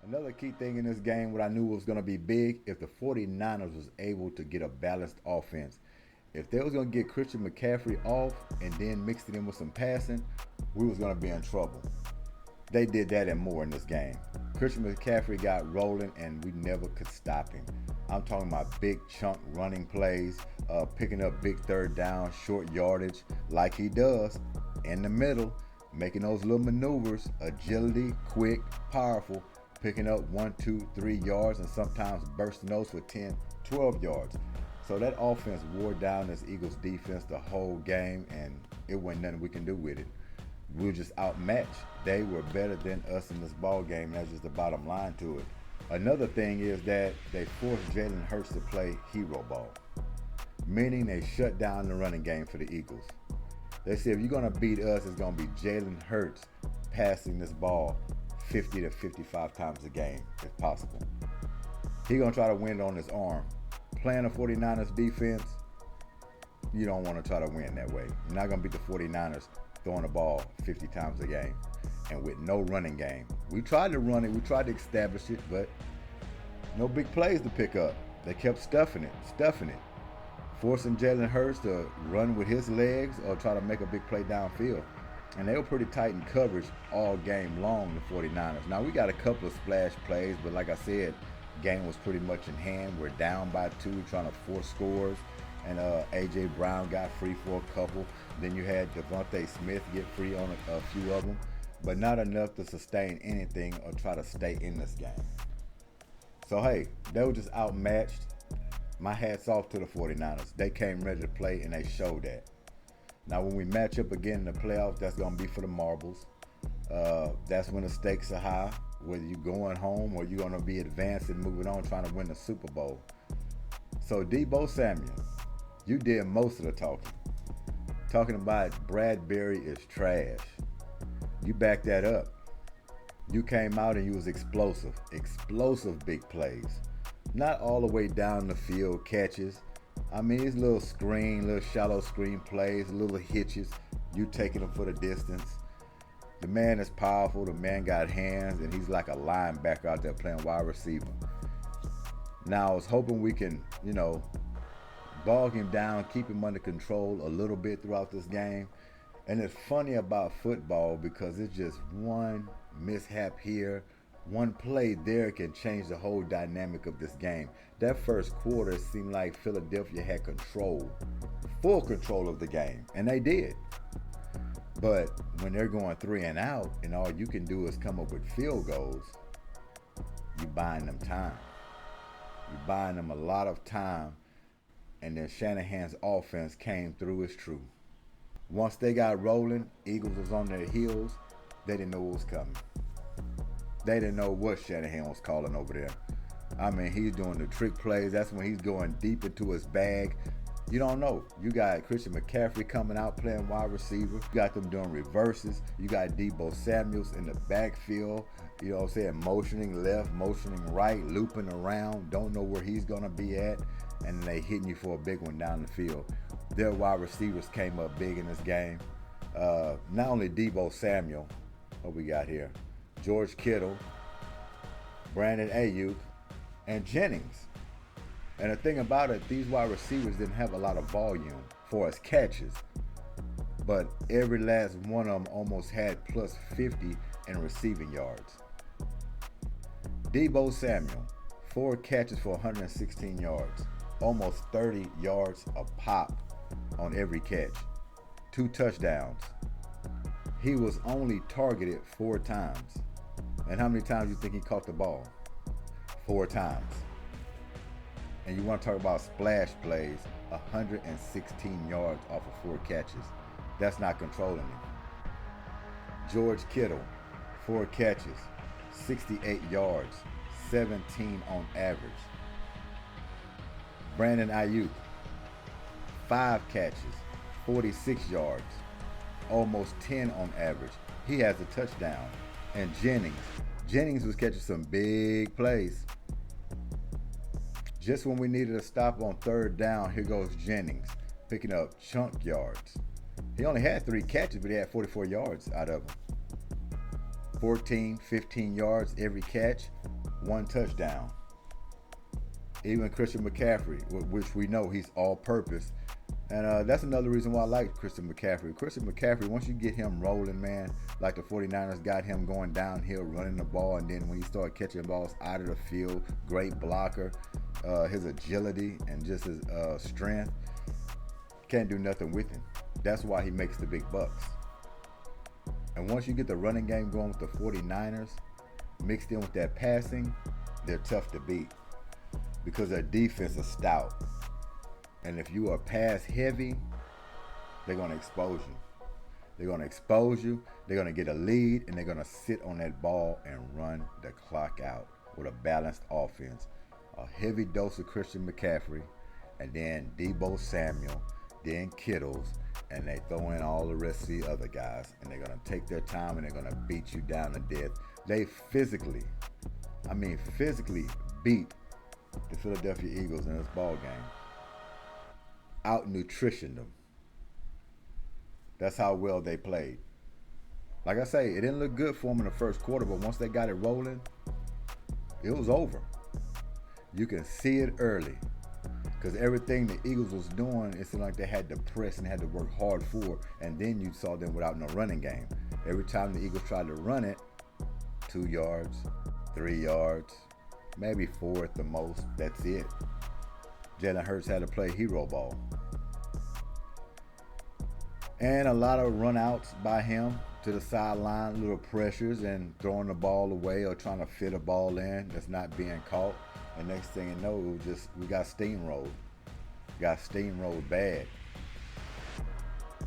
Another key thing in this game, what I knew was going to be big, if the 49ers was able to get a balanced offense. If they was going to get Christian McCaffrey off and then mixed it in with some passing, we was going to be in trouble. They did that and more in this game. Christian McCaffrey got rolling and we never could stop him. I'm talking about big chunk running plays, picking up big third down, short yardage like he does in the middle, making those little maneuvers, agility, quick, powerful, picking up 1, 2, 3 yards and sometimes bursting those for 10, 12 yards. So that offense wore down this Eagles defense the whole game and it wasn't nothing we can do with it. We were just outmatched. They were better than us in this ball game. That's just the bottom line to it. Another thing is that they forced Jalen Hurts to play hero ball, meaning they shut down the running game for the Eagles. They said if you're going to beat us, it's going to be Jalen Hurts passing this ball 50 to 55 times a game, if possible. He's going to try to win it on his arm. Playing the 49ers defense, you don't want to try to win that way. You're not going to beat the 49ers throwing the ball 50 times a game and with no running game. We tried to run it, we tried to establish it, but no big plays to pick up. They kept stuffing it, forcing Jalen Hurts to run with his legs or try to make a big play downfield. And they were pretty tight in coverage all game long, the 49ers. Now, we got a couple of splash plays, but like I said, game was pretty much in hand. We're down by 2, trying to force scores. And A.J. Brown got free for a couple. Then you had Devontae Smith get free on a few of them, but not enough to sustain anything or try to stay in this game. So, hey, they were just outmatched. My hat's off to the 49ers. They came ready to play, and they showed that. Now, when we match up again in the playoffs, that's going to be for the marbles. That's when the stakes are high, whether you're going home or you're going to be advanced and moving on trying to win the Super Bowl. So, Deebo Samuel, you did most of the talking. Talking about Bradbury is trash. You backed that up. You came out and you was explosive big plays. Not all the way down the field catches. I mean, these little shallow screen plays, little hitches. You taking them for the distance. The man is powerful. The man got hands, and he's like a linebacker out there playing wide receiver. Now, I was hoping we can, bog him down, keep him under control a little bit throughout this game. And it's funny about football because it's just one mishap here, one play there can change the whole dynamic of this game. That first quarter, it seemed like Philadelphia had full control of the game, and they did. But when they're going 3 and out and all you can do is come up with field goals, you're buying them time. You're buying them a lot of time. And then Shanahan's offense came through as true. Once they got rolling, Eagles was on their heels. They didn't know what was coming. They didn't know what Shanahan was calling over there. I mean, he's doing the trick plays. That's when he's going deep into his bag. You don't know. You got Christian McCaffrey coming out playing wide receiver. You got them doing reverses. You got Deebo Samuels in the backfield. You know what I'm saying? Motioning left, motioning right, looping around. Don't know where he's going to be at. And they hitting you for a big one down the field. Their wide receivers came up big in this game. Not only Deebo Samuel, what we got here, George Kittle, Brandon Ayuk, and Jennings. And the thing about it, these wide receivers didn't have a lot of volume for us catches. But every last one of them almost had plus 50 in receiving yards. Deebo Samuel, 4 catches for 116 yards. Almost 30 yards a pop on every catch. 2 touchdowns. He was only targeted 4 times. And how many times do you think he caught the ball? 4 times. And you want to talk about splash plays, 116 yards off of 4 catches. That's not controlling him. George Kittle, 4 catches, 68 yards, 17 on average. Brandon Ayuk, 5 catches, 46 yards, almost 10 on average. He has a touchdown. And Jennings was catching some big plays. Just when we needed a stop on 3rd down, here goes Jennings, picking up chunk yards. He only had 3 catches, but he had 44 yards out of them. 14, 15 yards every catch, 1 touchdown. Even Christian McCaffrey, which we know he's all-purpose. And that's another reason why I like Christian McCaffrey. Christian McCaffrey, once you get him rolling, man, like the 49ers got him going downhill, running the ball, and then when he started catching balls out of the field, great blocker, his agility and just his strength, can't do nothing with him. That's why he makes the big bucks. And once you get the running game going with the 49ers, mixed in with that passing, they're tough to beat because their defense is stout. And if you are pass heavy, they're going to expose you. They're going to expose you, they're going to get a lead, and they're going to sit on that ball and run the clock out with a balanced offense. A heavy dose of Christian McCaffrey, and then Deebo Samuel, then Kittles, and they throw in all the rest of the other guys, and they're going to take their time and they're going to beat you down to death. They physically beat the Philadelphia Eagles in this ball game. Out-nutritioned them. That's how well they played. Like I say, it didn't look good for them in the first quarter, but once they got it rolling, it was over. You can see it early. Because everything the Eagles was doing, it seemed like they had to press and had to work hard for, and then you saw them without no running game. Every time the Eagles tried to run it, 2 yards, 3 yards, maybe 4 at the most. That's it. Jalen Hurts had to play hero ball. And a lot of run-outs by him to the sideline, little pressures and throwing the ball away or trying to fit a ball in that's not being caught. And next thing you know, we got steamrolled. Got steamrolled bad.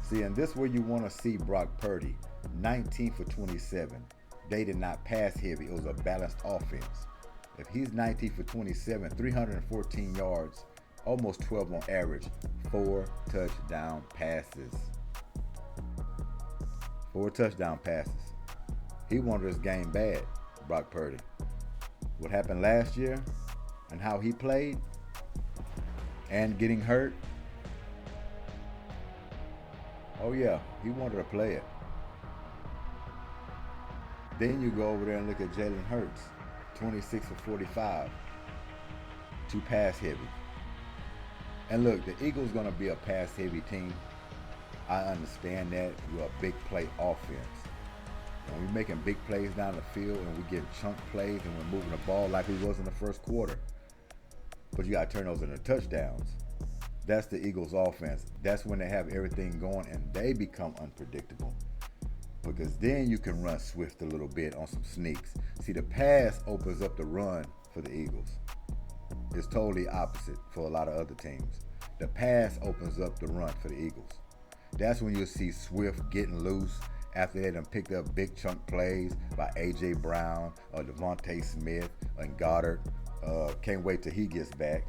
See, and this is where you want to see Brock Purdy. 19 for 27. They did not pass heavy. It was a balanced offense. If he's 19 for 27, 314 yards, almost 12 on average, 4 touchdown passes. 4 touchdown passes. He wanted his game bad, Brock Purdy. What happened last year and how he played and getting hurt. Oh yeah, he wanted to play it. Then you go over there and look at Jalen Hurts, 26 for 45, 2 pass heavy. And look, the Eagles going to be a pass heavy team. I understand that. We're a big play offense. And we're making big plays down the field and we get chunk plays and we're moving the ball like we was in the first quarter. But you got to turn those into touchdowns. That's the Eagles offense. That's when they have everything going and they become unpredictable. Because then you can run swift a little bit on some sneaks. See, the pass opens up the run for the Eagles. It's totally opposite for a lot of other teams. The pass opens up the run for the Eagles. That's when you'll see Swift getting loose after they done picked up big chunk plays by A.J. Brown or Devontae Smith and Goddard. Can't wait till he gets back.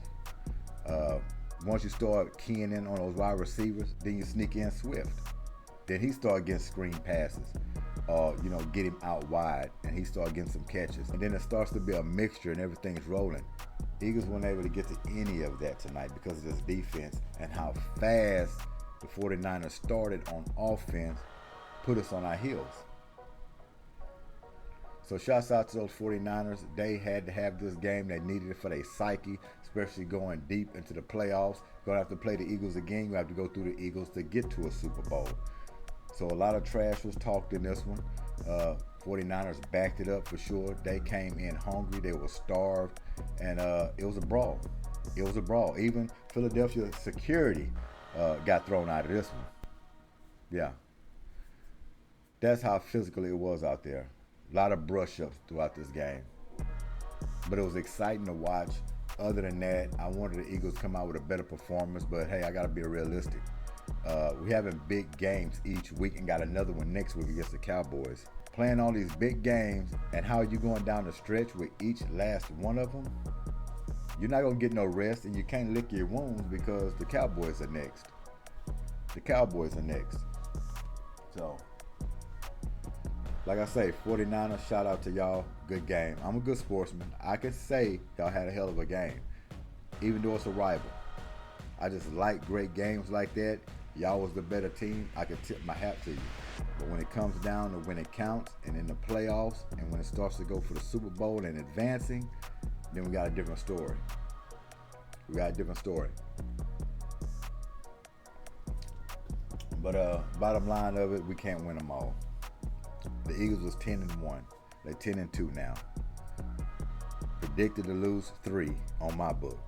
Once you start keying in on those wide receivers, then you sneak in Swift. Then he start getting screen passes. Get him out wide and he start getting some catches. And then it starts to be a mixture and everything's rolling. Eagles weren't able to get to any of that tonight because of this defense and how fast the 49ers started on offense put us on our heels. So shouts out to those 49ers. They had to have this game. They needed it for their psyche, especially going deep into the playoffs. Going to have to play the Eagles again. You have to go through the Eagles to get to a Super Bowl. So a lot of trash was talked in this one. 49ers backed it up for sure. They came in hungry. They were starved. And it was a brawl. It was a brawl. Even Philadelphia security got thrown out of this one. Yeah. That's how physical it was out there. A lot of brush-ups throughout this game. But it was exciting to watch. Other than that, I wanted the Eagles to come out with a better performance. But, hey, I got to be realistic. We're having big games each week and got another one next week against the Cowboys. Playing all these big games and how you going down the stretch with each last one of them, you're not going to get no rest and you can't lick your wounds because the Cowboys are next. The Cowboys are next. So, like I say, 49ers, shout out to y'all. Good game. I'm a good sportsman. I can say y'all had a hell of a game, even though it's a rival. I just like great games like that y'all was the better team, I could tip my hat to you. But when it comes down to when it counts and in the playoffs and when it starts to go for the Super Bowl and advancing, then we got a different story. We got a different story. But bottom line of it, we can't win them all. The Eagles was 10-1. They're 10-2 now. Predicted to lose 3 on my book.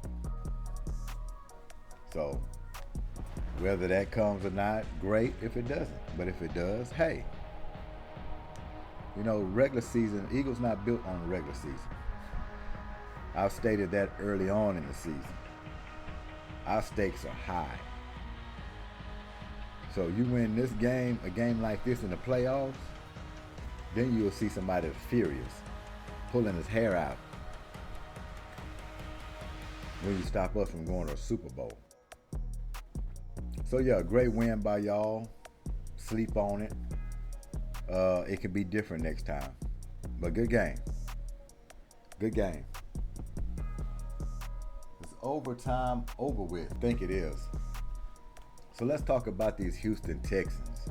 So whether that comes or not, great if it doesn't. But if it does, hey. You know, regular season, Eagles not built on the regular season. I've stated that early on in the season. Our stakes are high. So you win this game, a game like this in the playoffs, then you'll see somebody furious, pulling his hair out when you stop us from going to a Super Bowl. So yeah, great win by y'all. Sleep on it. It could be different next time. But good game. Good game. Is overtime over with? I think it is. So let's talk about these Houston Texans.